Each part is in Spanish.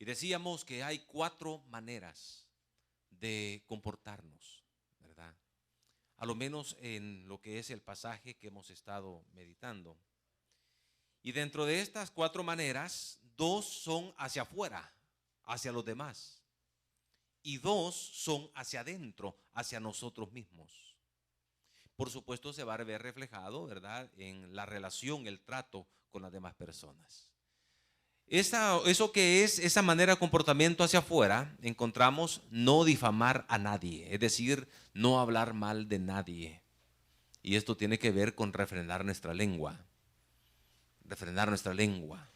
Y decíamos que hay 4 maneras de comportarnos, ¿verdad? A lo menos en lo que es el pasaje que hemos estado meditando. Y dentro de estas 4 maneras, 2 son hacia afuera, hacia los demás. Y 2 son hacia adentro, hacia nosotros mismos. Por supuesto se va a ver reflejado, ¿verdad?, en la relación, el trato con las demás personas. Eso que es esa manera de comportamiento hacia afuera, encontramos no difamar a nadie, es decir, no hablar mal de nadie. Y esto tiene que ver con refrenar nuestra lengua. Refrenar nuestra lengua.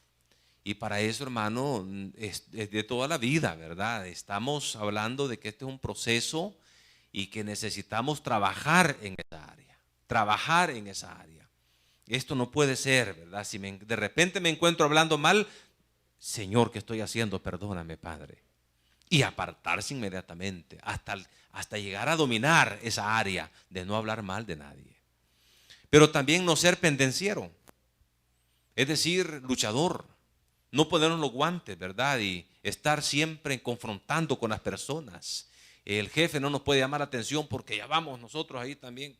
Y para eso, hermano, es de toda la vida, ¿verdad? Estamos hablando de que este es un proceso y que necesitamos trabajar en esa área. Trabajar en esa área. Esto no puede ser, ¿verdad? Si de repente me encuentro hablando mal, Señor, ¿qué estoy haciendo? Perdóname, Padre. Y apartarse inmediatamente hasta llegar a dominar esa área de no hablar mal de nadie. Pero también no ser pendenciero, es decir, luchador. No ponernos los guantes, ¿verdad? Y estar siempre confrontando con las personas. El jefe no nos puede llamar la atención porque ya vamos nosotros ahí también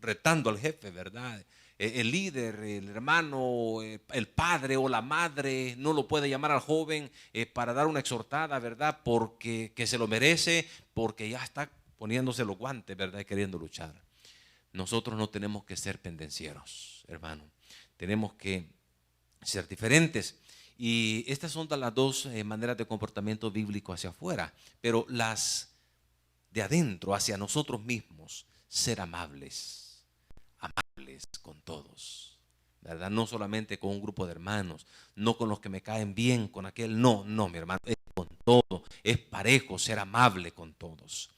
retando al jefe, ¿verdad? El líder, el hermano, el padre o la madre no lo puede llamar al joven para dar una exhortada, ¿verdad? Porque que se lo merece, porque ya está poniéndose los guantes, ¿verdad? Y queriendo luchar. Nosotros no tenemos que ser pendencieros, hermano. Tenemos que ser diferentes. Y estas son las 2 maneras de comportamiento bíblico hacia afuera. Pero las de adentro, hacia nosotros mismos, ser amables. Amables con todos, ¿verdad? No solamente con un grupo de hermanos, no con los que me caen bien, con aquel, no, mi hermano, es con todo, es parejo, ser amable con todos.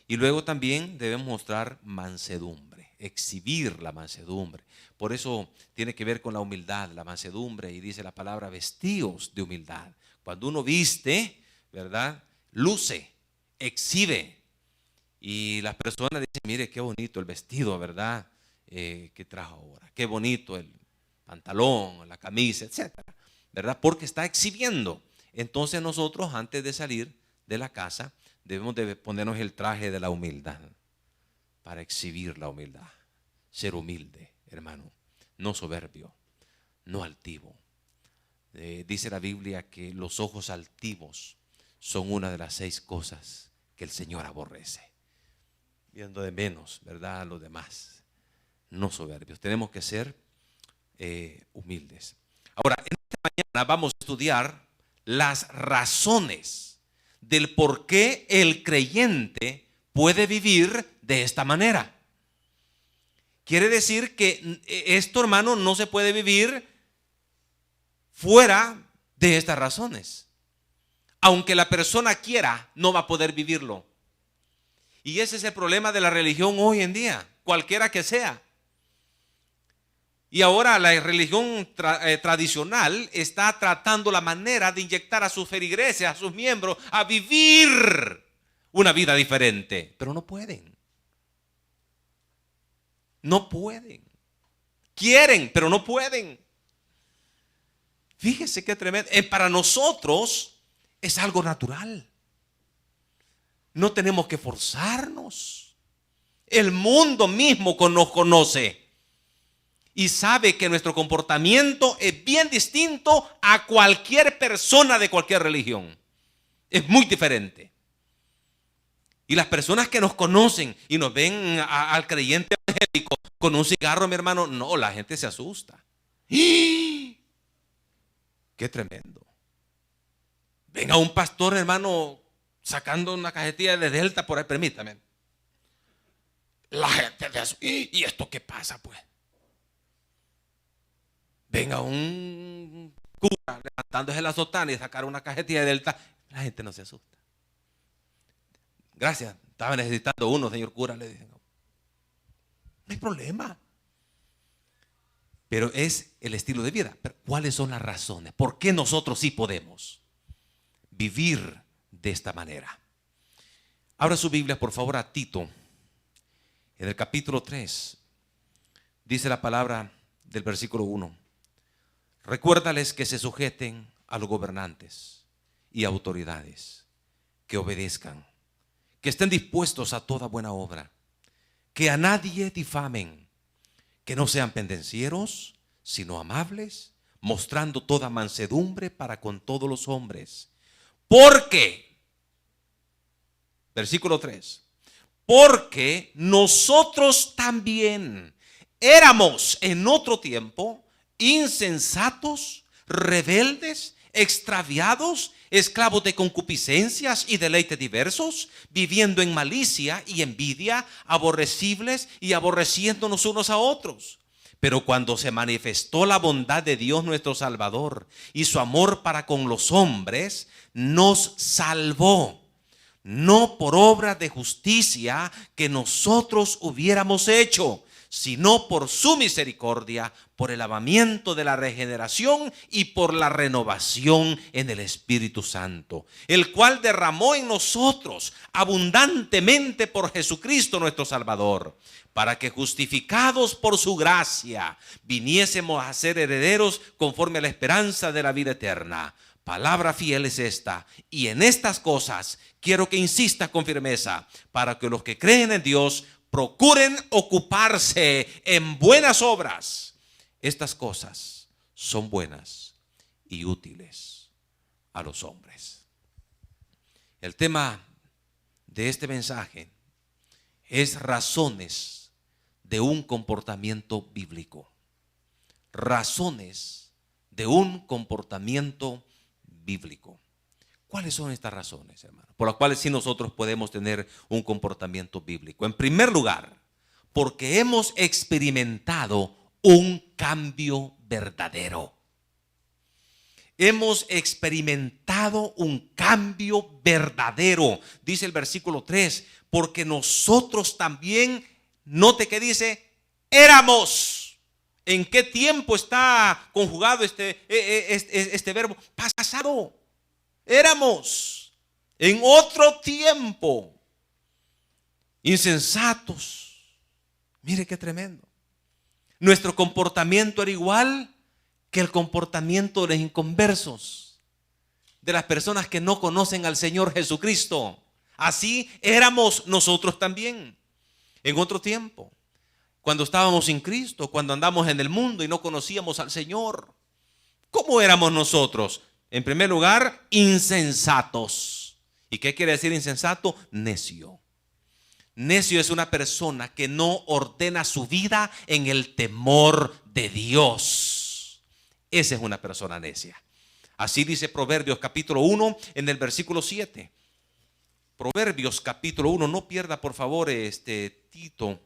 Y luego también debemos mostrar mansedumbre, exhibir la mansedumbre. Por eso tiene que ver con la humildad, la mansedumbre, y dice la palabra vestíos de humildad. Cuando uno viste, ¿verdad?, luce, exhibe. Y las personas dicen, mire qué bonito el vestido, ¿verdad?, que trajo ahora. Qué bonito el pantalón, la camisa, etcétera, ¿verdad? Porque está exhibiendo. Entonces nosotros, antes de salir de la casa, debemos de ponernos el traje de la humildad para exhibir la humildad. Ser humilde, hermano, no soberbio, no altivo. Dice la Biblia que los ojos altivos son una de las 6 cosas que el Señor aborrece. Viendo de menos, ¿verdad?, a los demás. No soberbios. Tenemos que ser humildes. Ahora, en esta mañana vamos a estudiar las razones del por qué el creyente puede vivir de esta manera. Quiere decir que esto, hermano, no se puede vivir fuera de estas razones. Aunque la persona quiera, no va a poder vivirlo. Y ese es el problema de la religión hoy en día, cualquiera que sea. Y ahora la religión tradicional está tratando la manera de inyectar a sus feligreses, a sus miembros, a vivir una vida diferente. Pero no pueden. No pueden. Quieren, pero no pueden. Fíjese qué tremendo. Para nosotros es algo natural. No tenemos que forzarnos. El mundo mismo nos conoce y sabe que nuestro comportamiento es bien distinto a cualquier persona de cualquier religión. Es muy diferente. Y las personas que nos conocen y nos ven al creyente evangélico con un cigarro, mi hermano, no, la gente se asusta. ¡Qué tremendo! Venga un pastor, hermano, sacando una cajetilla de Delta por ahí, permítame. La gente de eso. ¿Y esto qué pasa, pues? Venga un cura levantándose la sotana y sacar una cajetilla de Delta, la gente no se asusta. Gracias, estaba necesitando uno, señor cura, le dicen. No hay problema. Pero es el estilo de vida. Pero ¿cuáles son las razones? ¿Por qué nosotros sí podemos vivir de esta manera? Abra su Biblia, por favor, a Tito. En el capítulo 3, dice la palabra del versículo 1. Recuérdales que se sujeten a los gobernantes y autoridades, que obedezcan, que estén dispuestos a toda buena obra, que a nadie difamen, que no sean pendencieros, sino amables, mostrando toda mansedumbre para con todos los hombres. Porque, versículo 3, porque nosotros también éramos en otro tiempo insensatos, rebeldes, extraviados, esclavos de concupiscencias y deleites diversos, viviendo en malicia y envidia, aborrecibles y aborreciéndonos unos a otros. Pero cuando se manifestó la bondad de Dios nuestro Salvador y su amor para con los hombres, nos salvó, no por obra de justicia que nosotros hubiéramos hecho, sino por su misericordia, por el lavamiento de la regeneración y por la renovación en el Espíritu Santo, el cual derramó en nosotros abundantemente por Jesucristo nuestro Salvador, para que justificados por su gracia viniésemos a ser herederos conforme a la esperanza de la vida eterna. Palabra fiel es esta, y en estas cosas quiero que insistas con firmeza, para que los que creen en Dios procuren ocuparse en buenas obras. Estas cosas son buenas y útiles a los hombres. El tema de este mensaje es razones de un comportamiento bíblico. Razones de un comportamiento bíblico. ¿Cuáles son estas razones, hermano? Por las cuales sí nosotros podemos tener un comportamiento bíblico. En primer lugar, porque hemos experimentado un cambio verdadero. Hemos experimentado un cambio verdadero. Dice el versículo 3, porque nosotros también, note que dice, éramos. ¿En qué tiempo está conjugado este verbo? Pasado. Éramos en otro tiempo insensatos. Mire qué tremendo. Nuestro comportamiento era igual que el comportamiento de los inconversos, de las personas que no conocen al Señor Jesucristo. Así éramos nosotros también en otro tiempo, cuando estábamos sin Cristo, cuando andamos en el mundo y no conocíamos al Señor. ¿Cómo éramos nosotros? En primer lugar, insensatos. ¿Y qué quiere decir insensato? Necio. Necio es una persona que no ordena su vida en el temor de Dios. Esa es una persona necia. Así dice Proverbios capítulo 1 en el versículo 7. Proverbios capítulo 1, no pierda por favor Tito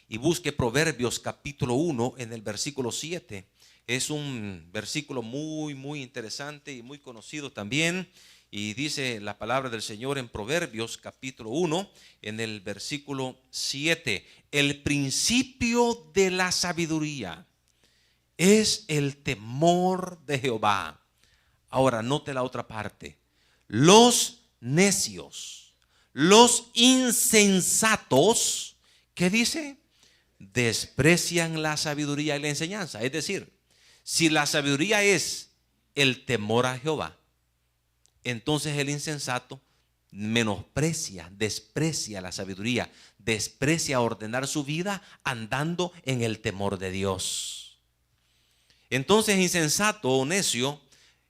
y busque Proverbios capítulo 1 en el versículo 7. Es un versículo muy interesante y muy conocido también. Y dice la palabra del Señor en Proverbios capítulo 1 en el versículo 7. El principio de la sabiduría es el temor de Jehová. Ahora note la otra parte. Los necios, los insensatos, ¿qué dice? Desprecian la sabiduría y la enseñanza. Es decir, si la sabiduría es el temor a Jehová, entonces el insensato menosprecia, desprecia la sabiduría, desprecia ordenar su vida andando en el temor de Dios. Entonces insensato o necio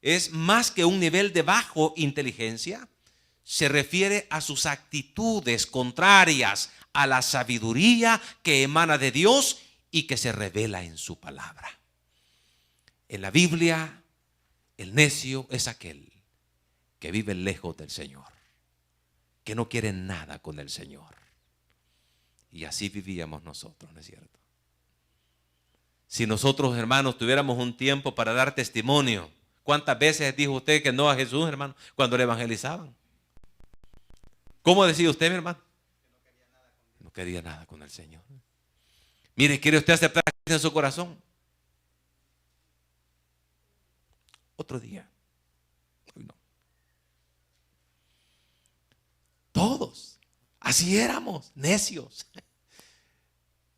es más que un nivel de bajo inteligencia, se refiere a sus actitudes contrarias a la sabiduría que emana de Dios y que se revela en su palabra. En la Biblia, el necio es aquel que vive lejos del Señor, que no quiere nada con el Señor. Y así vivíamos nosotros, ¿no es cierto? Si nosotros, hermanos, tuviéramos un tiempo para dar testimonio, ¿cuántas veces dijo usted que no a Jesús, hermano, cuando le evangelizaban? ¿Cómo decía usted, mi hermano? No quería nada con el Señor. Mire, ¿quiere usted aceptar a Cristo en su corazón? Otro día. Hoy no. Todos. Así éramos, necios.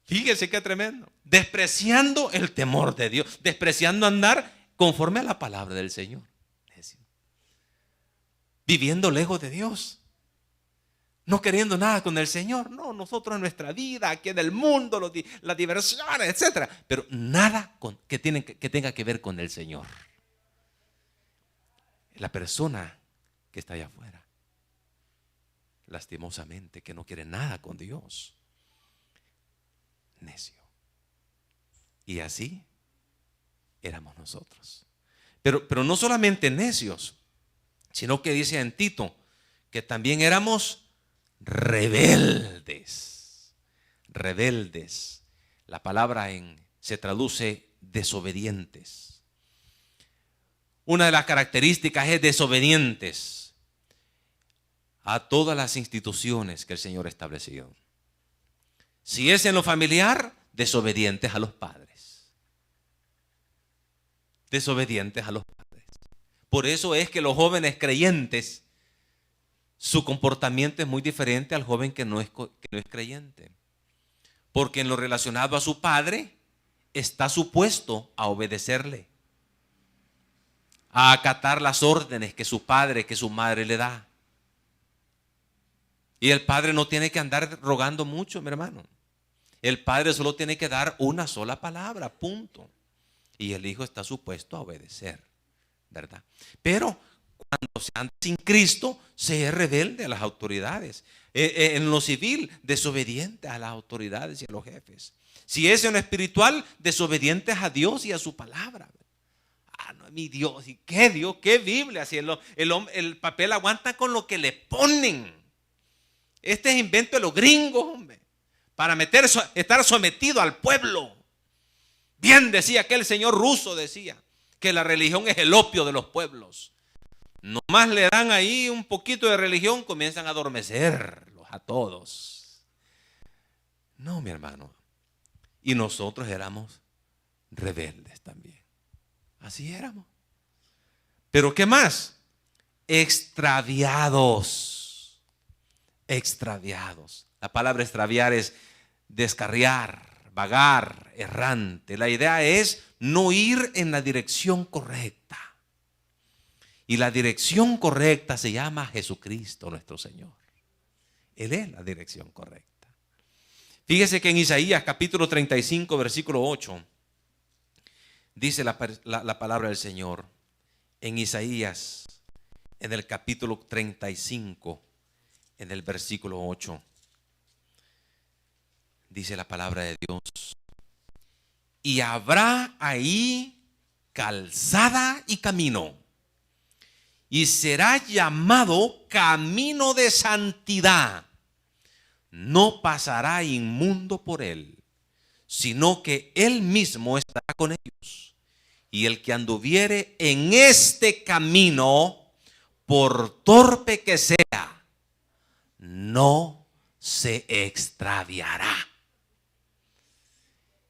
Fíjese qué tremendo. Despreciando el temor de Dios. Despreciando andar conforme a la palabra del Señor. Necio. viviendo lejos de Dios, no queriendo nada con el Señor. No, nosotros en nuestra vida, aquí en el mundo, las diversiones, etcétera, pero nada que tenga que ver con el Señor. La persona que está allá afuera, lastimosamente, que no quiere nada con Dios, necio. Y así éramos nosotros. Pero no solamente necios, sino que dice en Tito que también éramos rebeldes. Rebeldes. La palabra se traduce desobedientes. Una de las características es desobedientes a todas las instituciones que el Señor ha establecido. Si es en lo familiar, desobedientes a los padres. Desobedientes a los padres. Por eso es que los jóvenes creyentes, su comportamiento es muy diferente al joven que no es creyente. Porque en lo relacionado a su padre, está supuesto a obedecerle, a acatar las órdenes que su padre, que su madre le da. Y el padre no tiene que andar rogando mucho, mi hermano. El padre solo tiene que dar una sola palabra, punto. Y el hijo está supuesto a obedecer, ¿verdad? Pero cuando se anda sin Cristo, se es rebelde a las autoridades. En lo civil, desobediente a las autoridades y a los jefes. Si es en lo espiritual, desobedientes a Dios y a su palabra. Ah, no, mi Dios, ¿y qué Dios? ¿Qué Biblia? Si el papel aguanta con lo que le ponen. Este es invento de los gringos, hombre, para estar sometido al pueblo. Bien decía aquel señor ruso, decía que la religión es el opio de los pueblos. Nomás le dan ahí un poquito de religión, comienzan a adormecerlos a todos. No, mi hermano. Y nosotros éramos rebeldes también. Así éramos. Pero ¿qué más? Extraviados. Extraviados. La palabra extraviar es descarriar, vagar, errante. La idea es no ir en la dirección correcta. Y la dirección correcta se llama Jesucristo nuestro Señor. Él es la dirección correcta. Fíjese que en Isaías capítulo 35 versículo 8 dice la palabra del Señor. En Isaías, en el capítulo 35, en el versículo 8, dice la palabra de Dios: y habrá ahí calzada y camino, y será llamado camino de santidad. No pasará inmundo por él, sino que él mismo estará con ellos. Y el que anduviere en este camino, por torpe que sea, no se extraviará.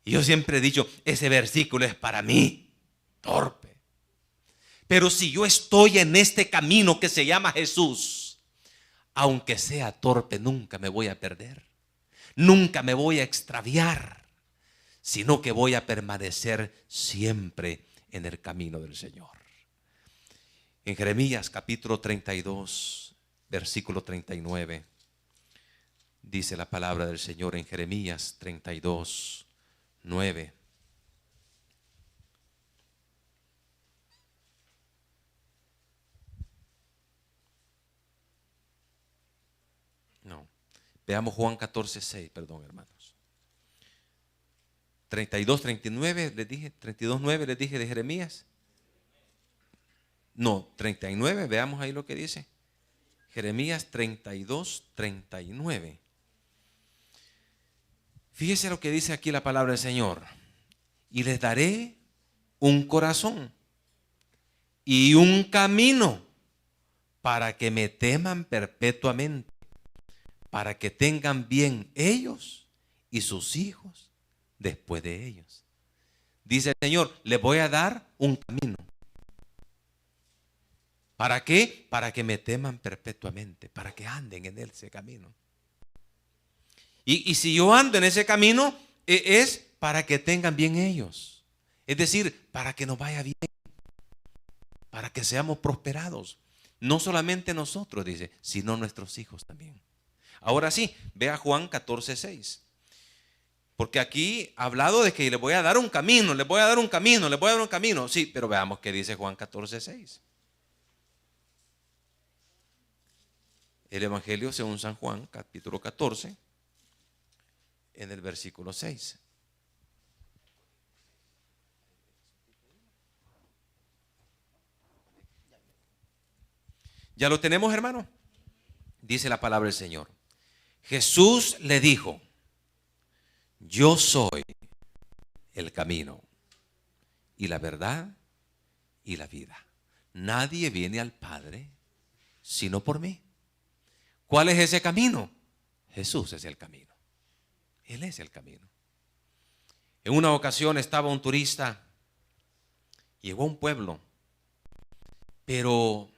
Y yo siempre he dicho, ese versículo es para mí, torpe. Pero si yo estoy en este camino que se llama Jesús, aunque sea torpe, nunca me voy a perder. Nunca me voy a extraviar, sino que voy a permanecer siempre en el camino del Señor. En Jeremías capítulo 32, versículo 39, dice la palabra del Señor en Jeremías 32, 9. No, veamos Juan 14, 6, perdón, hermanos. 32, 39 les dije, 32, 9 les dije de Jeremías. No, 39, veamos ahí lo que dice. Jeremías 32, 39. Fíjese lo que dice aquí la palabra del Señor. Y les daré un corazón y un camino para que me teman perpetuamente, para que tengan bien ellos y sus hijos después de ellos. Dice el Señor, les voy a dar un camino. ¿Para qué? Para que me teman perpetuamente, para que anden en ese camino. Y si yo ando en ese camino, es para que tengan bien ellos. Es decir, para que nos vaya bien, para que seamos prosperados. No solamente nosotros, dice, sino nuestros hijos también. Ahora sí, vea Juan 14:6. Porque aquí ha hablado de que le voy a dar un camino, le voy a dar un camino, le voy a dar un camino. Sí, pero veamos qué dice Juan 14:6. El Evangelio según San Juan, capítulo 14, en el versículo 6. ¿Ya lo tenemos, hermano? Dice la palabra del Señor. Jesús le dijo: yo soy el camino y la verdad y la vida. Nadie viene al Padre sino por mí. ¿Cuál es ese camino? Jesús es el camino. Él es el camino. En una ocasión estaba un turista, llegó a un pueblo, pero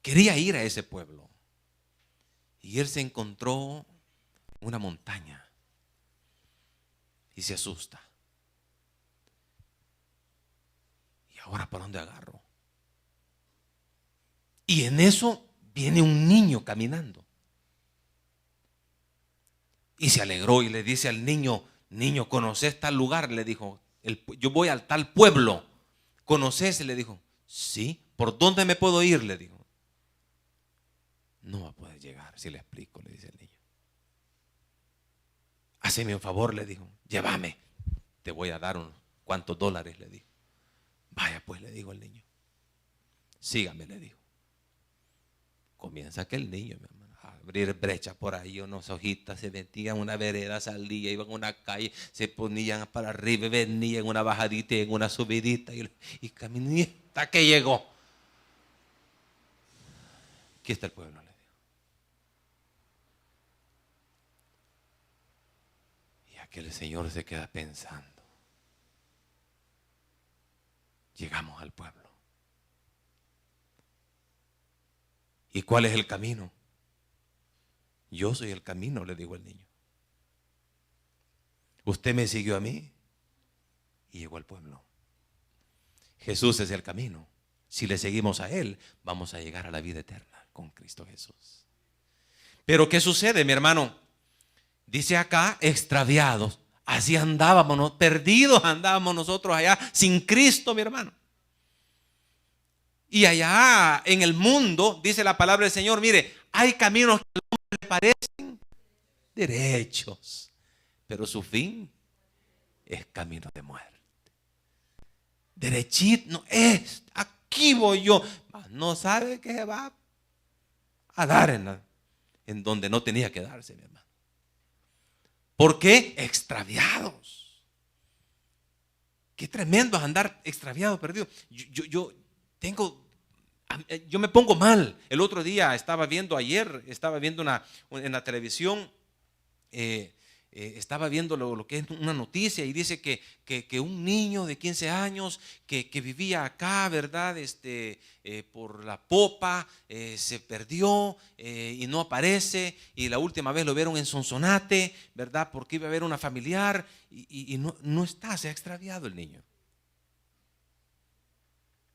quería ir a ese pueblo. Y él se encontró en una montaña y se asusta. ¿Y ahora para dónde agarro? Y en eso viene un niño caminando. Y se alegró y le dice al niño: niño, ¿conoces tal lugar? Le dijo, yo voy al tal pueblo. ¿Conoces? Le dijo, sí. ¿Por dónde me puedo ir? Le dijo. No va a poder llegar si le explico, le dice el niño. Haceme un favor, le dijo, llévame. Te voy a dar unos cuantos dólares, le dijo. Vaya pues, le dijo el niño. Sígame, le dijo. Comienza aquel niño, mi hermano, a abrir brechas por ahí, unas hojitas, se metían en una vereda, salía, iban a una calle, se ponían para arriba, venían en una bajadita y en una subidita y caminó hasta que llegó. Aquí está el pueblo, le dijo. Y aquel señor se queda pensando. Llegamos al pueblo. ¿Y cuál es el camino? Yo soy el camino, le dijo el niño. Usted me siguió a mí y llegó al pueblo. Jesús es el camino. Si le seguimos a Él, vamos a llegar a la vida eterna con Cristo Jesús. Pero ¿qué sucede, mi hermano? Dice acá, extraviados. Así andábamos, perdidos andábamos nosotros allá sin Cristo, mi hermano. Y allá en el mundo, dice la palabra del Señor, mire, hay caminos que al hombre le parecen derechos, pero su fin es camino de muerte. Derechito, no es, aquí voy yo. No sabe que se va a dar en donde no tenía que darse, mi hermano. ¿Por qué? Extraviados. Qué tremendo es andar extraviado, perdido. Yo me pongo mal. El otro día estaba viendo en la televisión, estaba viendo lo que es una noticia y dice que un niño de 15 años que vivía acá, ¿verdad? Por la popa, se perdió y no aparece, y la última vez lo vieron en Sonsonate, ¿verdad? Porque iba a haber una familiar y no está, se ha extraviado el niño.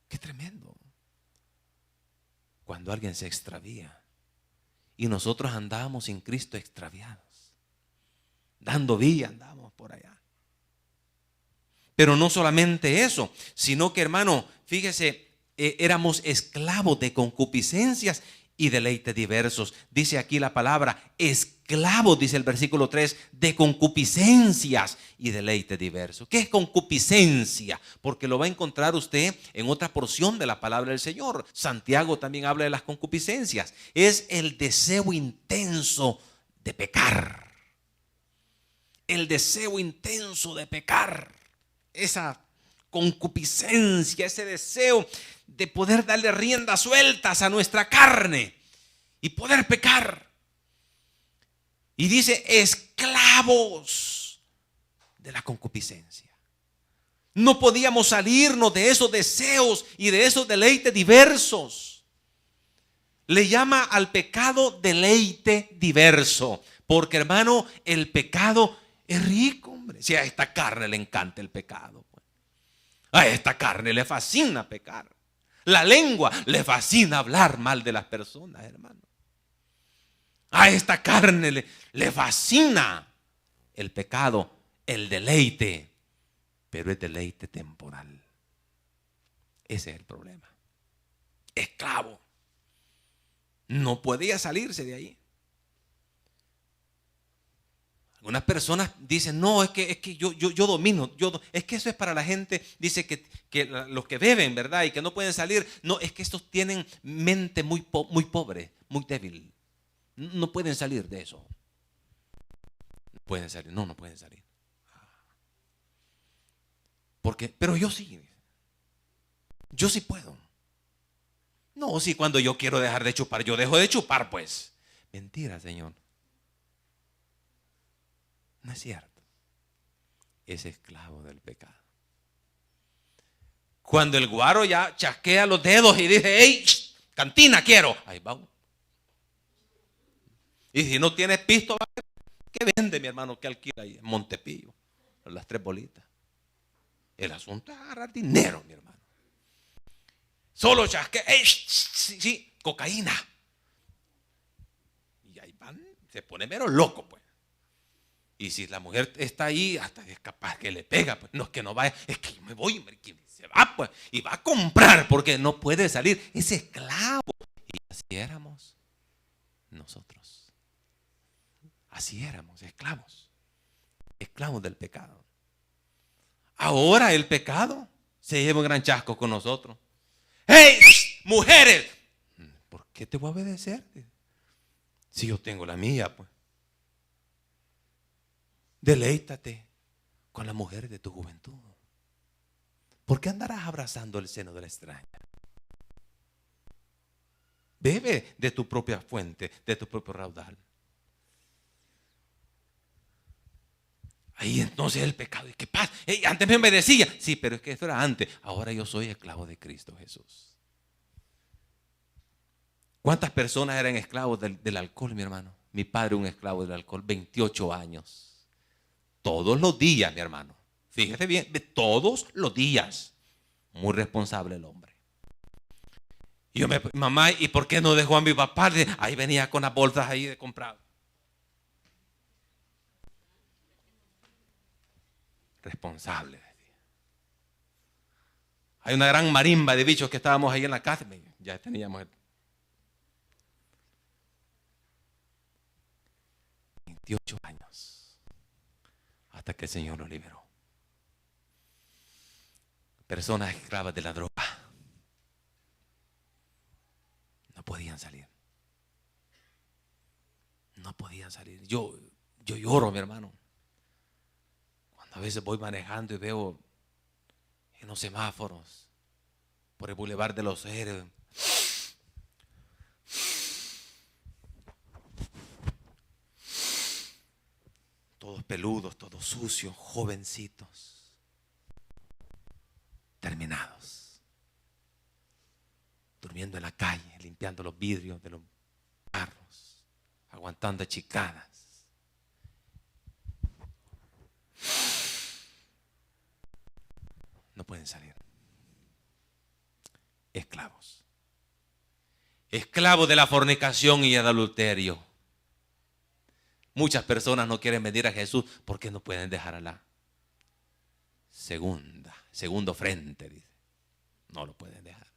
Qué tremendo. Cuando alguien se extravía y nosotros andábamos sin Cristo extraviados, dando vía andábamos por allá. Pero no solamente eso, sino que, hermano, fíjese, éramos esclavos de concupiscencias y deleites diversos. Dice aquí la palabra, esclavos, dice el versículo 3, de concupiscencias y deleites diversos. ¿Qué es concupiscencia? Porque lo va a encontrar usted en otra porción de la palabra del Señor. Santiago también habla de las concupiscencias. Es el deseo intenso de pecar. El deseo intenso de pecar. Esa concupiscencia, ese deseo de poder darle riendas sueltas a nuestra carne y poder pecar. Y dice, esclavos de la concupiscencia. No podíamos salirnos de esos deseos y de esos deleites diversos. Le llama al pecado deleite diverso, porque, hermano, el pecado es rico, hombre. Si a esta carne le encanta el pecado, pues. A esta carne le fascina pecar. La lengua le fascina hablar mal de las personas, hermano. A esta carne le fascina el pecado, el deleite, pero es deleite temporal. Ese es el problema. Esclavo. No podía salirse de ahí. Algunas personas dicen, no, es que yo domino. Es que eso es para la gente, dice que los que beben, ¿verdad? Y que no pueden salir. No, es que estos tienen mente muy pobre, muy débil. No pueden salir de eso. No pueden salir, no pueden salir. Porque, pero yo sí puedo. No, si cuando yo quiero dejar de chupar, yo dejo de chupar, pues. Mentira, Señor. No es cierto. Es esclavo del pecado. Cuando el guaro ya chasquea los dedos y dice, hey, cantina quiero. Ahí va. Y si no tienes pisto, ¿qué vende, mi hermano? ¿Qué alquila ahí en Montepío? Las 3 bolitas. El asunto es agarrar dinero, mi hermano. Solo chasquea. Sí, cocaína. Y ahí van, se pone mero loco, pues. Y si la mujer está ahí, hasta es capaz que le pega, pues. No es que no vaya, es que yo me voy, se va, pues. Y va a comprar porque no puede salir. Es esclavo. Y así éramos nosotros. Así éramos, esclavos. Esclavos del pecado. Ahora el pecado se lleva un gran chasco con nosotros. ¡Hey, mujeres! ¿Por qué te voy a obedecer? Si yo tengo la mía, pues. Deleítate con la mujer de tu juventud. ¿Por qué andarás abrazando el seno de la extraña? Bebe de tu propia fuente, de tu propio raudal. Ahí entonces el pecado. ¿Y qué pasa? Antes me obedecía. Sí, pero es que eso era antes. Ahora yo soy esclavo de Cristo Jesús. ¿Cuántas personas eran esclavos del alcohol, mi hermano? Mi padre un esclavo del alcohol, 28 años. Todos los días, mi hermano. Fíjese bien, todos los días. Muy responsable el hombre. Y yo mamá, ¿y por qué no dejó a mi papá? Ahí venía con las bolsas ahí de comprado. Responsable. Hay una gran marimba de bichos que estábamos ahí en la casa. Ya teníamos 28 años. Hasta que el Señor los liberó. Personas esclavas de la droga. No podían salir. No podían salir. Yo lloro, mi hermano. Cuando a veces voy manejando y veo en los semáforos, por el Boulevard de los Héroes, todos peludos, todos sucios, jovencitos, terminados, durmiendo en la calle, limpiando los vidrios de los carros, aguantando achicadas. No pueden salir. Esclavos. Esclavos de la fornicación y el adulterio. Muchas personas no quieren venir a Jesús porque no pueden dejar a la segundo frente, dice. No lo pueden dejar.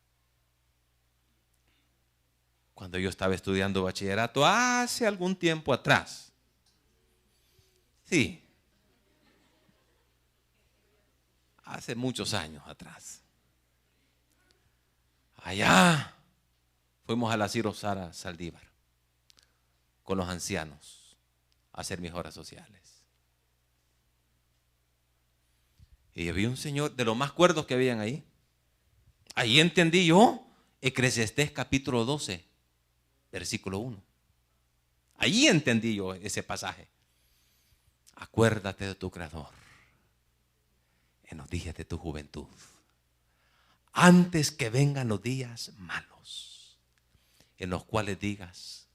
Cuando yo estaba estudiando bachillerato hace algún tiempo atrás, sí, hace muchos años atrás, allá fuimos a la Ciro Sara Saldívar con los ancianos a hacer mis horas sociales. Y había un señor de los más cuerdos que habían ahí. Ahí entendí yo Eclesiastés capítulo 12, versículo 1. Ahí entendí yo ese pasaje. Acuérdate de tu Creador en los días de tu juventud, antes que vengan los días malos, en los cuales digas,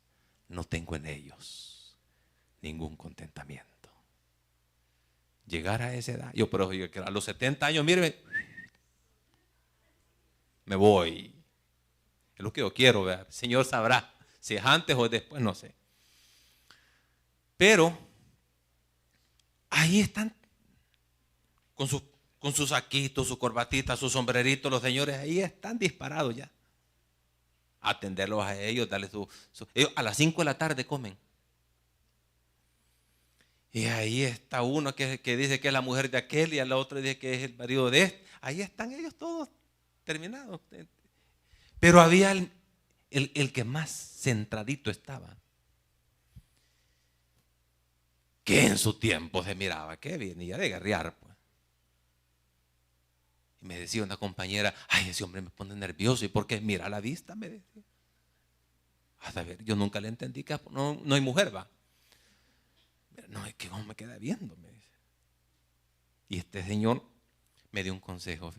no tengo en ellos ningún contentamiento. Llegar a esa edad, pero a los 70 años, mire, me voy. Es lo que yo quiero, ¿verdad? El Señor sabrá si es antes o después, no sé. Pero ahí están con sus saquitos, su corbatita, su sombrerito, los señores ahí están disparados ya. Atenderlos a ellos, darles ellos a las 5 de la tarde comen. Y ahí está uno que dice que es la mujer de aquel y al otro dice que es el marido de este. Ahí están ellos todos terminados. Pero había el que más centradito estaba, que en su tiempo se miraba que venía de guerrear, pues. Y me decía una compañera, ay, ese hombre me pone nervioso. ¿Y por qué? Mira la vista, me decía. A saber, yo nunca le entendí que no hay mujer, va. No, es que cómo me queda viendo, me dice. Y este señor me dio un consejo.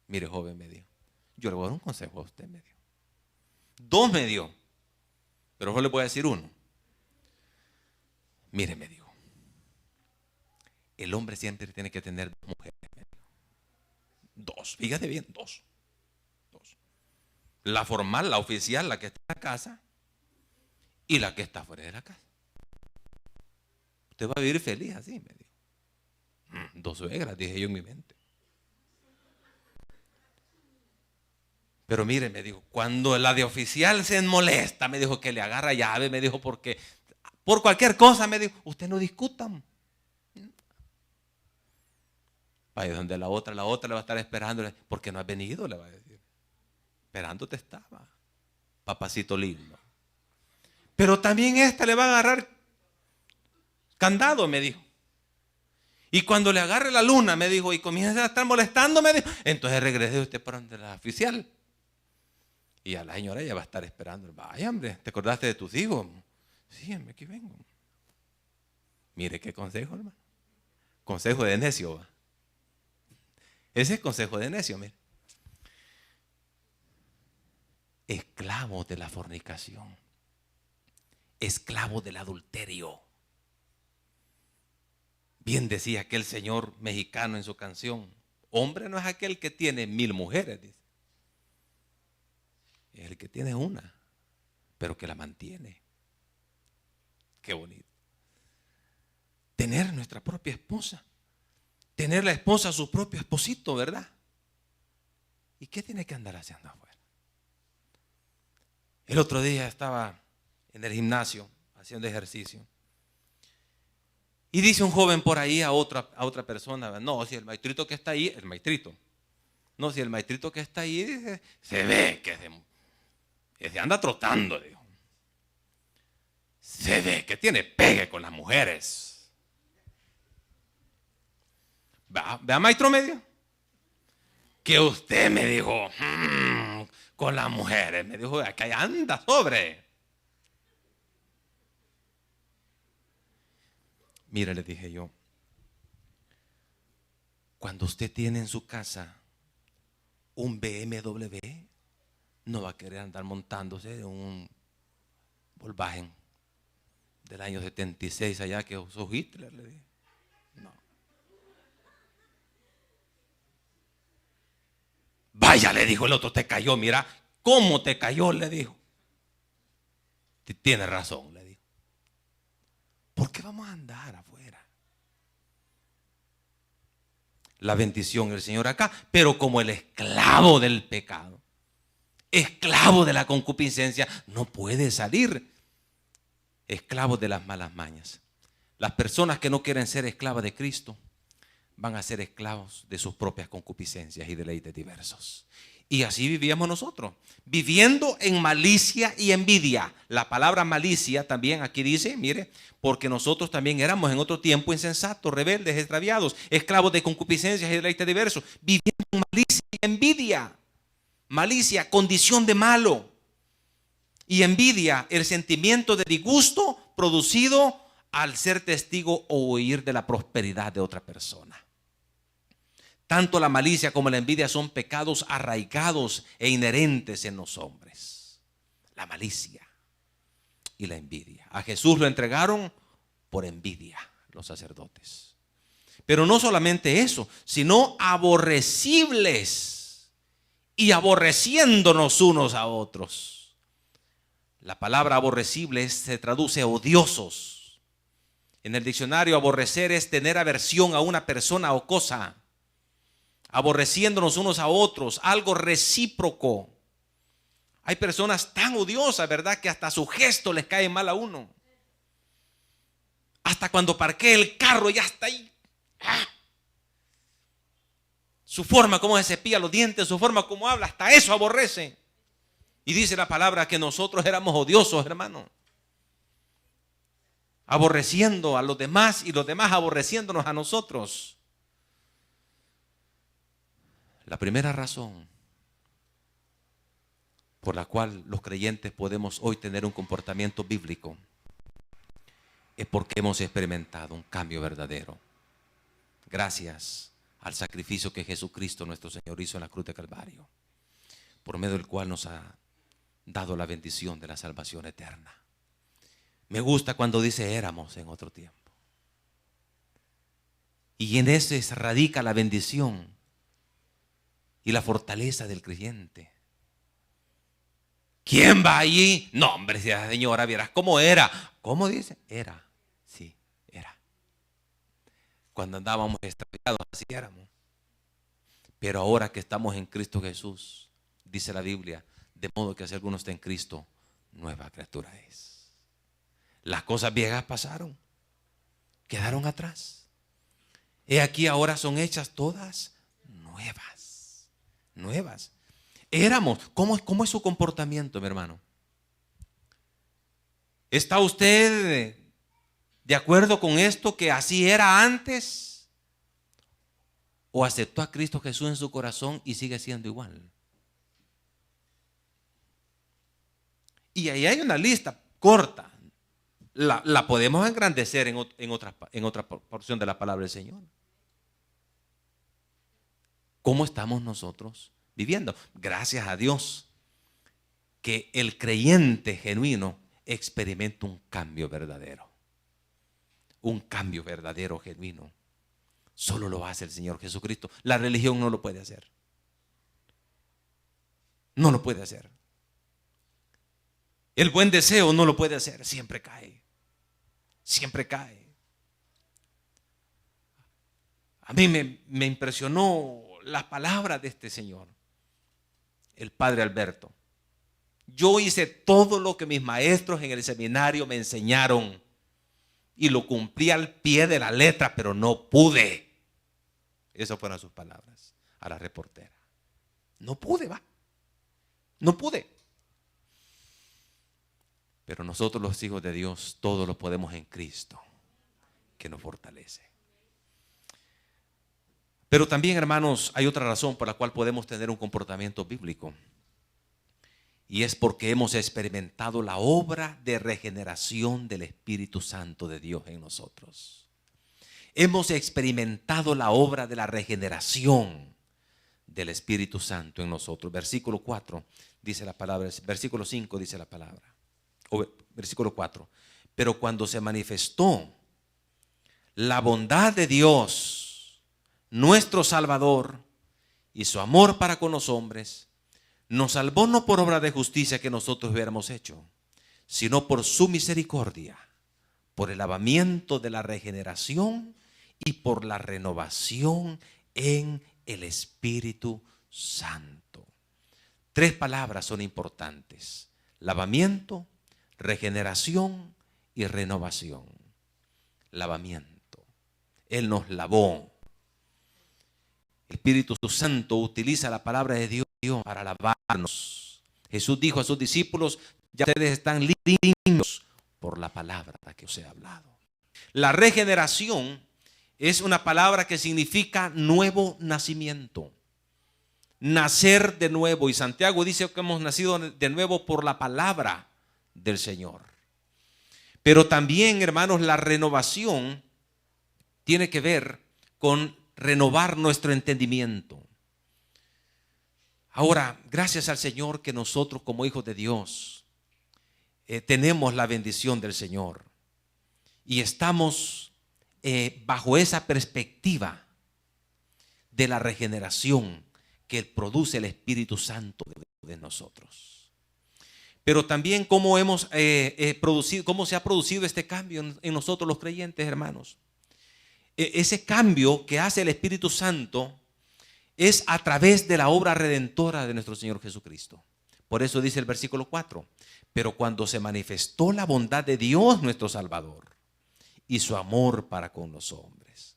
Mire, joven, me dijo, yo le voy a dar un consejo a usted, me dijo. 2 me dio, pero yo le voy a decir 1. Mire, me dijo, el hombre siempre tiene que tener 2 mujeres, me dijo. 2, fíjate bien, 2. La formal, la oficial, la que está en la casa, y la que está fuera de la casa. Usted va a vivir feliz así, me dijo. 2 suegras, dije yo en mi mente. Pero mire, me dijo, cuando la de oficial se molesta, me dijo que le agarra llave, me dijo, porque por cualquier cosa, me dijo, usted no discutan. Vaya donde la otra le va a estar esperando, porque no has venido, le va a decir. Esperándote estaba, papacito lindo. Pero también esta le va a agarrar candado, me dijo. Y cuando le agarre la luna, me dijo, y comienza a estar molestando, me dijo, entonces regrese usted para donde la oficial. Y a la señora ella va a estar esperando. Vaya, hombre, ¿te acordaste de tus hijos? Sí, hombre, aquí vengo. Mire qué consejo, hermano. Consejo de necio, va. Ese es consejo de necio, mire. Esclavos de la fornicación. Esclavos del adulterio. Bien decía aquel señor mexicano en su canción, hombre no es aquel que tiene 1000 mujeres, dice. Es el que tiene una, pero que la mantiene. Qué bonito. Tener nuestra propia esposa. Tener la esposa a su propio esposito, ¿verdad? ¿Y qué tiene que andar haciendo afuera? El otro día estaba en el gimnasio haciendo ejercicio. Y dice un joven por ahí a otra persona, no, si el maestrito que está ahí, el maestrito. No, si el maestrito que está ahí, dice, se ve que se anda trotando, dijo. Se ve que tiene pegue con las mujeres. Vea, maestro medio, que usted me dijo, con las mujeres, me dijo, que anda sobre. Mira, le dije yo, cuando usted tiene en su casa un BMW, no va a querer andar montándose de un Volkswagen del año 76 allá que usó Hitler, le dije. No. Vaya, le dijo el otro, te cayó, mira, ¿cómo te cayó? Le dijo. Tiene razón, le dijo. ¿Por qué vamos a andar afuera? La bendición del Señor acá, pero como el esclavo del pecado, esclavo de la concupiscencia, no puede salir. Esclavo de las malas mañas. Las personas que no quieren ser esclavas de Cristo van a ser esclavos de sus propias concupiscencias y deleites diversos. Y así vivíamos nosotros, viviendo en malicia y envidia. La palabra malicia también aquí dice, mire, porque nosotros también éramos en otro tiempo insensatos, rebeldes, extraviados, esclavos de concupiscencias y deleites diversos, viviendo en malicia y envidia. Malicia, condición de malo. Y envidia, el sentimiento de disgusto producido al ser testigo o oír de la prosperidad de otra persona. Tanto la malicia como la envidia son pecados arraigados e inherentes en los hombres. La malicia y la envidia. A Jesús lo entregaron por envidia los sacerdotes. Pero no solamente eso, sino aborrecibles y aborreciéndonos unos a otros. La palabra aborrecible se traduce odiosos. En el diccionario, aborrecer es tener aversión a una persona o cosa. Aborreciéndonos unos a otros, algo recíproco. Hay personas tan odiosas, ¿verdad?, que hasta su gesto les cae mal a uno. Hasta cuando parquea el carro ya está ahí. Su forma como se cepilla los dientes, su forma como habla, hasta eso aborrece. Y dice la palabra que nosotros éramos odiosos, hermano. Aborreciendo a los demás y los demás aborreciéndonos a nosotros. La primera razón por la cual los creyentes podemos hoy tener un comportamiento bíblico es porque hemos experimentado un cambio verdadero. Gracias al sacrificio que Jesucristo nuestro Señor hizo en la cruz de Calvario, por medio del cual nos ha dado la bendición de la salvación eterna. Me gusta cuando dice éramos en otro tiempo. Y en ese radica la bendición y la fortaleza del creyente. ¿Quién va allí? No, hombre, señora, vieras cómo era. ¿Cómo dice? Era. Sí, era. Cuando andábamos extraviados, así éramos. Pero ahora que estamos en Cristo Jesús, dice la Biblia, de modo que si alguno está en Cristo, nueva criatura es. Las cosas viejas pasaron, quedaron atrás. He aquí ahora son hechas todas nuevas. Nuevas. Éramos. ¿Cómo es su comportamiento, mi hermano? ¿Está usted de acuerdo con esto que así era antes? ¿O aceptó a Cristo Jesús en su corazón y sigue siendo igual? Y ahí hay una lista corta. La podemos engrandecer en otra porción de la palabra del Señor. ¿Cómo estamos nosotros viviendo? Gracias a Dios que el creyente genuino experimenta un cambio verdadero. Un cambio verdadero, genuino. Solo lo hace el Señor Jesucristo. La religión no lo puede hacer. No lo puede hacer. El buen deseo no lo puede hacer. Siempre cae. Siempre cae. A mí me impresionó las palabras de este señor, el padre Alberto. Yo hice todo lo que mis maestros en el seminario me enseñaron y lo cumplí al pie de la letra, pero no pude. Esas fueron sus palabras a la reportera. No pude, no pude. Pero nosotros los hijos de Dios, todos lo podemos en Cristo, que nos fortalece. Pero también, hermanos, hay otra razón por la cual podemos tener un comportamiento bíblico. Y es porque hemos experimentado la obra de regeneración del Espíritu Santo de Dios en nosotros. Hemos experimentado la obra de la regeneración del Espíritu Santo en nosotros. Versículo 4 dice la palabra, versículo 5 dice la palabra, o versículo 4. Pero cuando se manifestó la bondad de Dios, nuestro Salvador, y su amor para con los hombres, nos salvó no por obra de justicia que nosotros hubiéramos hecho, sino por su misericordia, por el lavamiento de la regeneración y por la renovación en el Espíritu Santo. Tres palabras son importantes: lavamiento, regeneración y renovación. Lavamiento. Él nos lavó. El Espíritu Santo utiliza la palabra de Dios para lavarnos. Jesús dijo a sus discípulos: ya ustedes están limpios por la palabra que os he hablado. La regeneración es una palabra que significa nuevo nacimiento. Nacer de nuevo. Y Santiago dice que hemos nacido de nuevo por la palabra del Señor. Pero también, hermanos, la renovación tiene que ver con renovar nuestro entendimiento. Ahora, gracias al Señor que nosotros como hijos de Dios tenemos la bendición del Señor y estamos bajo esa perspectiva de la regeneración que produce el Espíritu Santo de nosotros. Pero también cómo hemos producido, cómo se ha producido este cambio en nosotros los creyentes, hermanos. Ese cambio que hace el Espíritu Santo es a través de la obra redentora de nuestro Señor Jesucristo. Por eso dice el versículo 4, pero cuando se manifestó la bondad de Dios nuestro Salvador y su amor para con los hombres.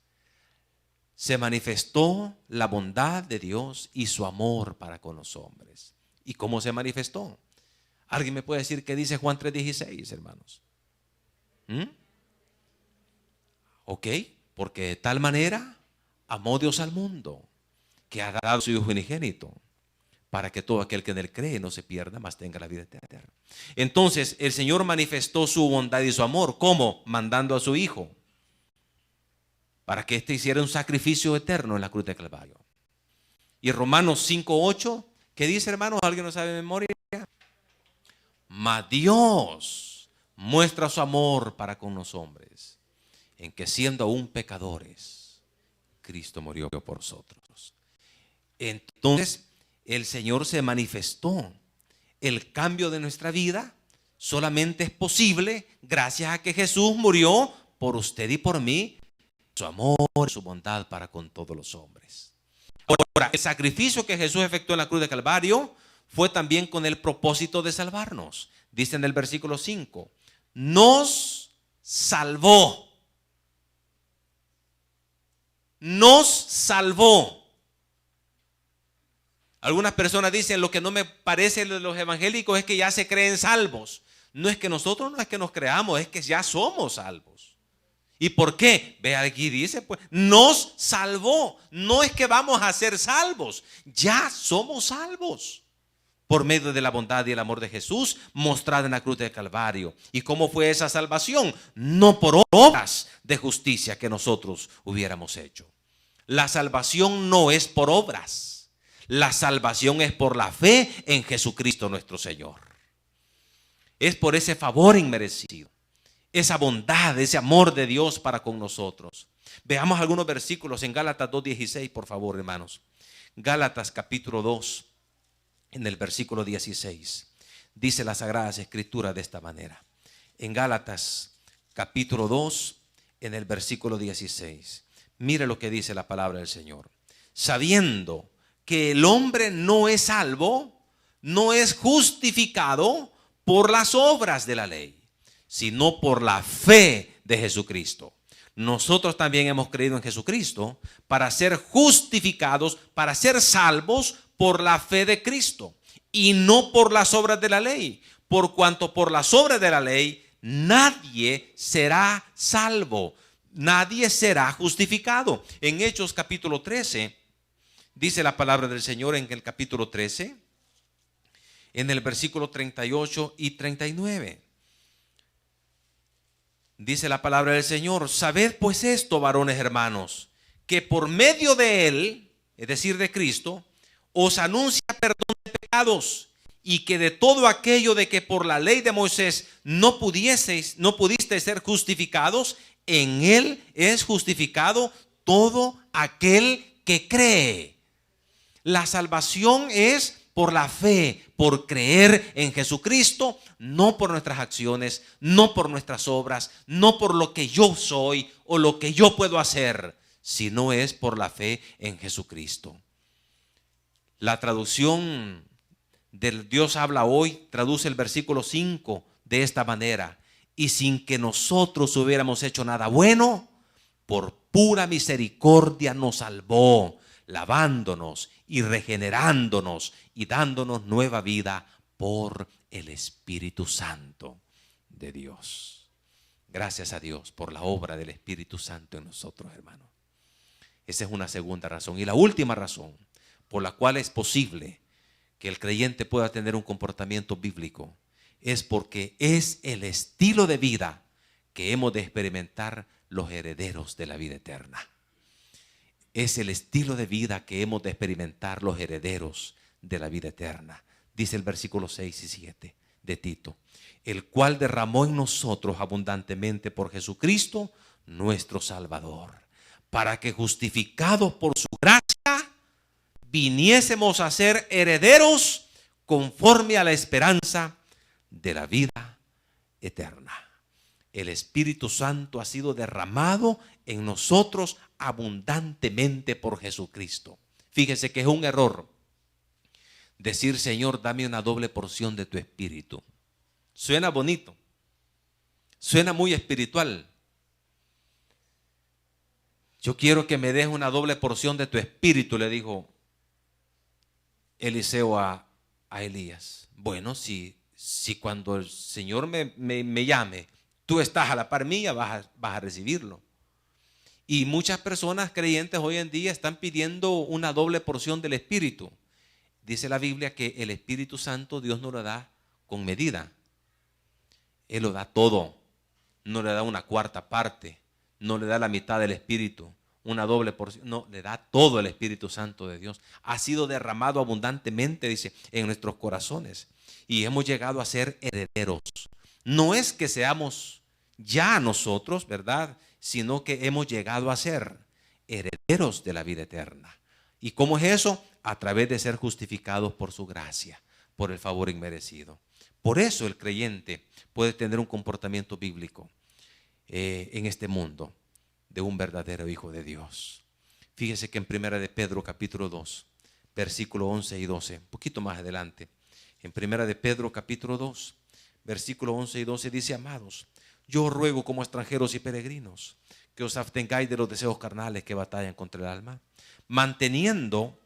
Se manifestó la bondad de Dios y su amor para con los hombres. ¿Y cómo se manifestó? ¿Alguien me puede decir qué dice Juan 3:16, hermanos? Ok, porque de tal manera amó Dios al mundo, que ha dado a su Hijo unigénito, para que todo aquel que en él cree no se pierda, mas tenga la vida eterna. Entonces el Señor manifestó su bondad y su amor. ¿Cómo? Mandando a su Hijo, para que éste hiciera un sacrificio eterno en la cruz de Calvario. Y Romanos 5:8, ¿qué dice, hermanos? ¿Alguien no sabe de memoria? Mas Dios muestra su amor para con los hombres, en que siendo aún pecadores, Cristo murió por nosotros. Entonces el Señor se manifestó. El cambio de nuestra vida solamente es posible gracias a que Jesús murió por usted y por mí, su amor y su bondad para con todos los hombres. Ahora, el sacrificio que Jesús efectuó en la cruz de Calvario fue también con el propósito de salvarnos. Dice en el versículo 5, nos salvó. Nos salvó. Algunas personas dicen, lo que no me parece de los evangélicos es que ya se creen salvos. No es que nosotros, no es que nos creamos, es que ya somos salvos. ¿Y por qué? Ve aquí, dice, pues, nos salvó. No es que vamos a ser salvos, ya somos salvos por medio de la bondad y el amor de Jesús mostrada en la cruz del Calvario. ¿Y cómo fue esa salvación? No por obras de justicia que nosotros hubiéramos hecho. La salvación no es por obras. La salvación es por la fe en Jesucristo nuestro Señor. Es por ese favor inmerecido, esa bondad, ese amor de Dios para con nosotros. Veamos algunos versículos en Gálatas 2:16, por favor, hermanos. Gálatas capítulo 2, en el versículo 16. Dice las Sagradas Escrituras de esta manera. En Gálatas capítulo 2, en el versículo 16. Mire lo que dice la palabra del Señor. Sabiendo que el hombre no es salvo, no es justificado por las obras de la ley, sino por la fe de Jesucristo. Nosotros también hemos creído en Jesucristo para ser justificados, para ser salvos por la fe de Cristo y no por las obras de la ley, por cuanto por las obras de la ley nadie será salvo, nadie será justificado. En Hechos capítulo 13 dice la palabra del Señor, en el capítulo 13, en el versículo 38 y 39. Dice la palabra del Señor: sabed pues esto, varones hermanos, que por medio de él, es decir, de Cristo, os anuncia perdón de pecados, y que de todo aquello de que por la ley de Moisés no pudisteis ser justificados, en él es justificado todo aquel que cree. La salvación es por la fe, por creer en Jesucristo, no por nuestras acciones, no por nuestras obras, no por lo que yo soy o lo que yo puedo hacer, sino es por la fe en Jesucristo. La traducción del Dios habla hoy traduce el versículo 5 de esta manera: y sin que nosotros hubiéramos hecho nada bueno, por pura misericordia nos salvó, lavándonos y regenerándonos y dándonos nueva vida por el Espíritu Santo de Dios. Gracias a Dios por la obra del Espíritu Santo en nosotros, hermanos. Esa es una segunda razón. Y la última razón por la cual es posible que el creyente pueda tener un comportamiento bíblico es porque es el estilo de vida que hemos de experimentar los herederos de la vida eterna. Es el estilo de vida que hemos de experimentar los herederos de la vida eterna. Dice el versículo 6 y 7 de Tito: el cual derramó en nosotros abundantemente por Jesucristo nuestro Salvador, para que justificados por su gracia viniésemos a ser herederos conforme a la esperanza de la vida eterna. El Espíritu Santo ha sido derramado en nosotros abundantemente por Jesucristo. Fíjese que es un error decir: Señor, dame una doble porción de tu Espíritu. Suena bonito, suena muy espiritual. Yo quiero que me des una doble porción de tu Espíritu, le dijo Eliseo a Elías. Bueno, si cuando el Señor me llame, tú estás a la par mía, vas a recibirlo. Y muchas personas creyentes hoy en día están pidiendo una doble porción del Espíritu. Dice la Biblia que el Espíritu Santo Dios no lo da con medida. Él lo da todo. No le da una cuarta parte, no le da la mitad del Espíritu, una doble porción. No, le da todo el Espíritu Santo de Dios. Ha sido derramado abundantemente, dice, en nuestros corazones. Y hemos llegado a ser herederos. No es que seamos ya nosotros, ¿verdad?, sino que hemos llegado a ser herederos de la vida eterna. ¿Y cómo es eso? A través de ser justificados por su gracia, por el favor inmerecido. Por eso el creyente puede tener un comportamiento bíblico en este mundo de un verdadero hijo de Dios. Fíjese que en 1 de Pedro capítulo 2, versículo 11 y 12, un poquito más adelante, en 1 de Pedro capítulo 2, versículo 11 y 12 dice: amados, yo os ruego como extranjeros y peregrinos que os abstengáis de los deseos carnales que batallan contra el alma, manteniendo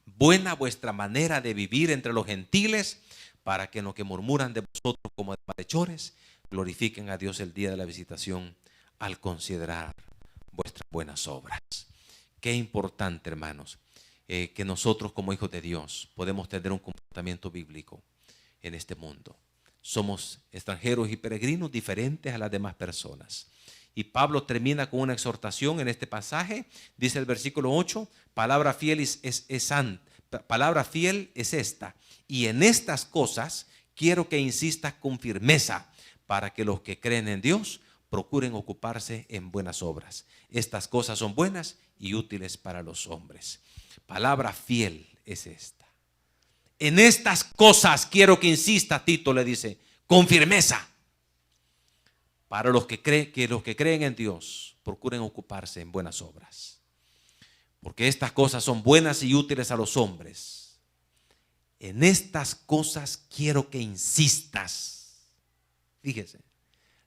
buena vuestra manera de vivir entre los gentiles, para que en lo que murmuran de vosotros como de malhechores, glorifiquen a Dios el día de la visitación al considerar vuestras buenas obras. Qué importante, hermanos, que nosotros como hijos de Dios podemos tener un comportamiento bíblico en este mundo. Somos extranjeros y peregrinos diferentes a las demás personas. Y Pablo termina con una exhortación en este pasaje. Dice el versículo 8: palabra fiel palabra fiel es esta, y en estas cosas quiero que insistas con firmeza, para que los que creen en Dios procuren ocuparse en buenas obras. Estas cosas son buenas y útiles para los hombres. Palabra fiel es esta. En estas cosas quiero que insista, Tito le dice, con firmeza. Para los que creen en Dios, procuren ocuparse en buenas obras. Porque estas cosas son buenas y útiles a los hombres. En estas cosas quiero que insistas. Fíjese,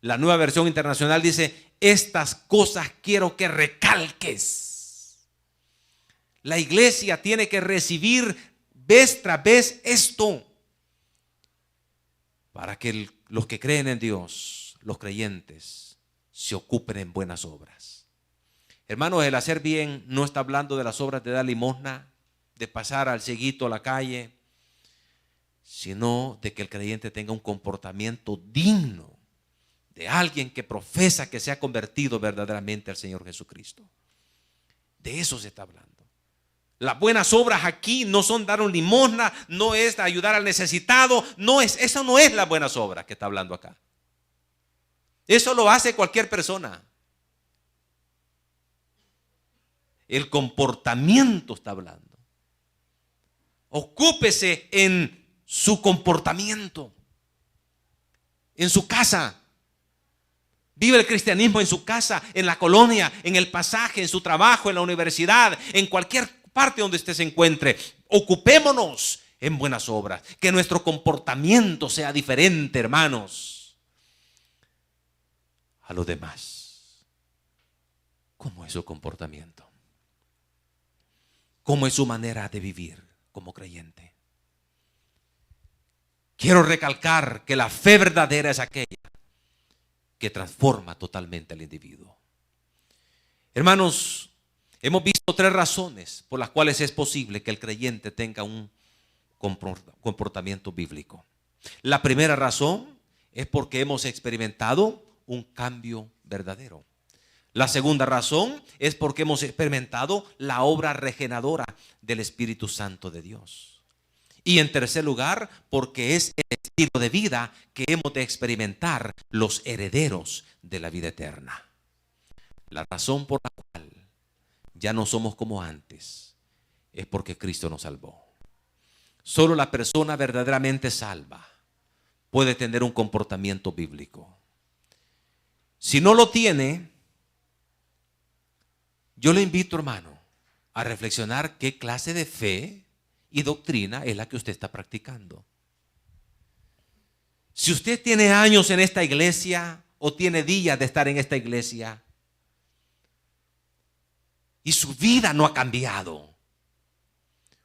la Nueva Versión Internacional dice: estas cosas quiero que recalques. La iglesia tiene que recibir vez tras vez esto, para que los que creen en Dios, los creyentes, se ocupen en buenas obras. Hermanos, el hacer bien no está hablando de las obras de dar limosna, de pasar al cieguito a la calle, sino de que el creyente tenga un comportamiento digno de alguien que profesa que se ha convertido verdaderamente al Señor Jesucristo. De eso se está hablando. Las buenas obras aquí no son dar un limosna, no es ayudar al necesitado, eso no es las buenas obras que está hablando acá. Eso lo hace cualquier persona. El comportamiento está hablando. Ocúpese en su comportamiento, en su casa. Vive el cristianismo en su casa, en la colonia, en el pasaje, en su trabajo, en la universidad, en cualquier parte donde usted se encuentre. Ocupémonos en buenas obras. Que nuestro comportamiento sea diferente, hermanos, a los demás. ¿Cómo es su comportamiento? ¿Cómo es su manera de vivir como creyente? Quiero recalcar que la fe verdadera es aquella que transforma totalmente al individuo. Hermanos, hemos visto 3 razones por las cuales es posible que el creyente tenga un comportamiento bíblico. La primera razón es porque hemos experimentado un cambio verdadero. La segunda razón es porque hemos experimentado la obra regeneradora del Espíritu Santo de Dios. Y en tercer lugar, porque es el estilo de vida que hemos de experimentar los herederos de la vida eterna. La razón por la cual ya no somos como antes es porque Cristo nos salvó. Solo la persona verdaderamente salva puede tener un comportamiento bíblico. Si no lo tiene, yo le invito, hermano, a reflexionar qué clase de fe y doctrina es la que usted está practicando. Si usted tiene años en esta iglesia o tiene días de estar en esta iglesia y su vida no ha cambiado,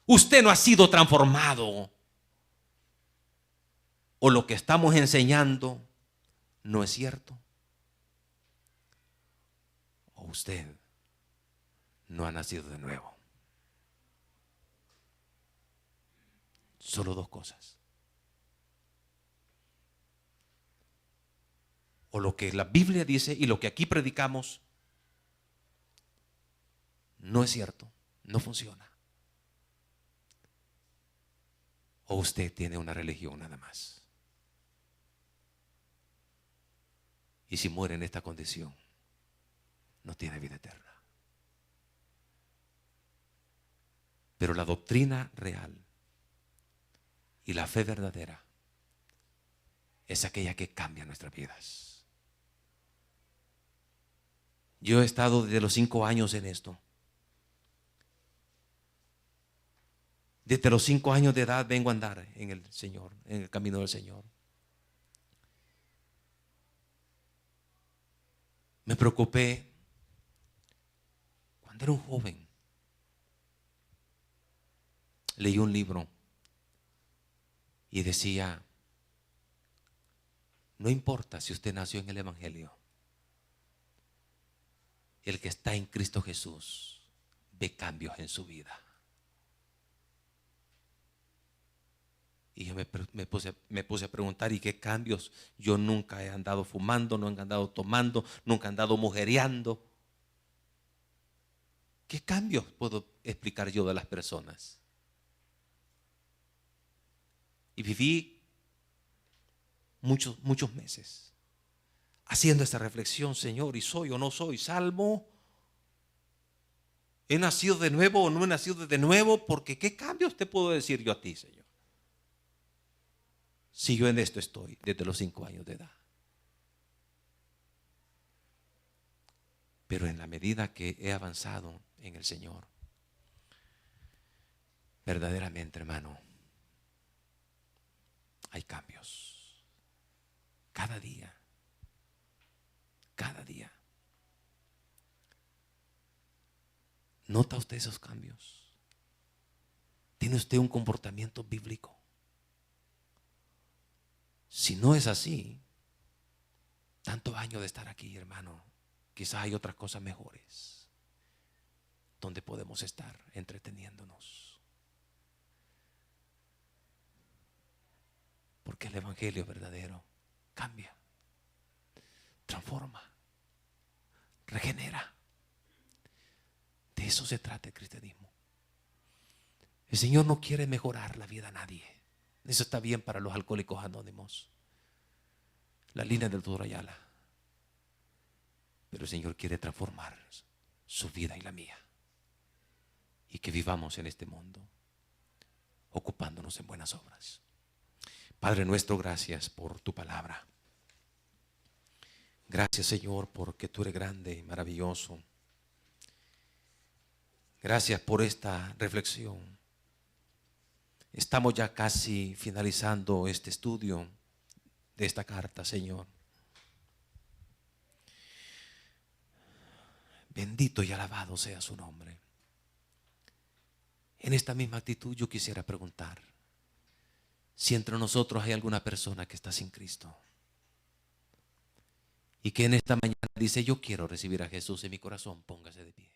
usted no ha sido transformado, o lo que estamos enseñando no es cierto, o usted no ha nacido de nuevo. Solo dos cosas. O lo que la Biblia dice y lo que aquí predicamos no es cierto, no funciona. O usted tiene una religión nada más. Y si muere en esta condición, no tiene vida eterna. Pero la doctrina real y la fe verdadera es aquella que cambia nuestras vidas. Yo he estado desde los 5 años en esto. Desde los 5 años de edad vengo a andar en el Señor, en el camino del Señor. Me preocupé cuando era un joven. Leí un libro y decía: no importa si usted nació en el Evangelio, el que está en Cristo Jesús ve cambios en su vida. Y yo me puse a preguntar: ¿y qué cambios? Yo nunca he andado fumando, no he andado tomando, nunca he andado mujereando. ¿Qué cambios puedo explicar yo de las personas? Y viví muchos meses haciendo esta reflexión: Señor, ¿y soy o no soy salvo? ¿He nacido de nuevo o no he nacido de nuevo? Porque ¿qué cambios te puedo decir yo a ti, Señor? Si yo en esto estoy desde los 5 años de edad. Pero en la medida que he avanzado en el Señor, verdaderamente, hermano, hay cambios. Cada día. Cada día. ¿Nota usted esos cambios? ¿Tiene usted un comportamiento bíblico? Si no es así, tantos años de estar aquí, hermano, quizás hay otras cosas mejores donde podemos estar entreteniéndonos. Porque el Evangelio verdadero cambia, transforma, regenera. De eso se trata el cristianismo. El Señor no quiere mejorar la vida a nadie. Eso está bien para los alcohólicos anónimos, la línea del doctor Ayala. Pero el Señor quiere transformar su vida y la mía, y que vivamos en este mundo ocupándonos en buenas obras. Padre nuestro, gracias por tu palabra. Gracias, Señor, porque tú eres grande y maravilloso. Gracias por esta reflexión. Estamos ya casi finalizando este estudio de esta carta, Señor. Bendito y alabado sea su nombre. En esta misma actitud yo quisiera preguntar si entre nosotros hay alguna persona que está sin Cristo y que en esta mañana dice: yo quiero recibir a Jesús en mi corazón. Póngase de pie.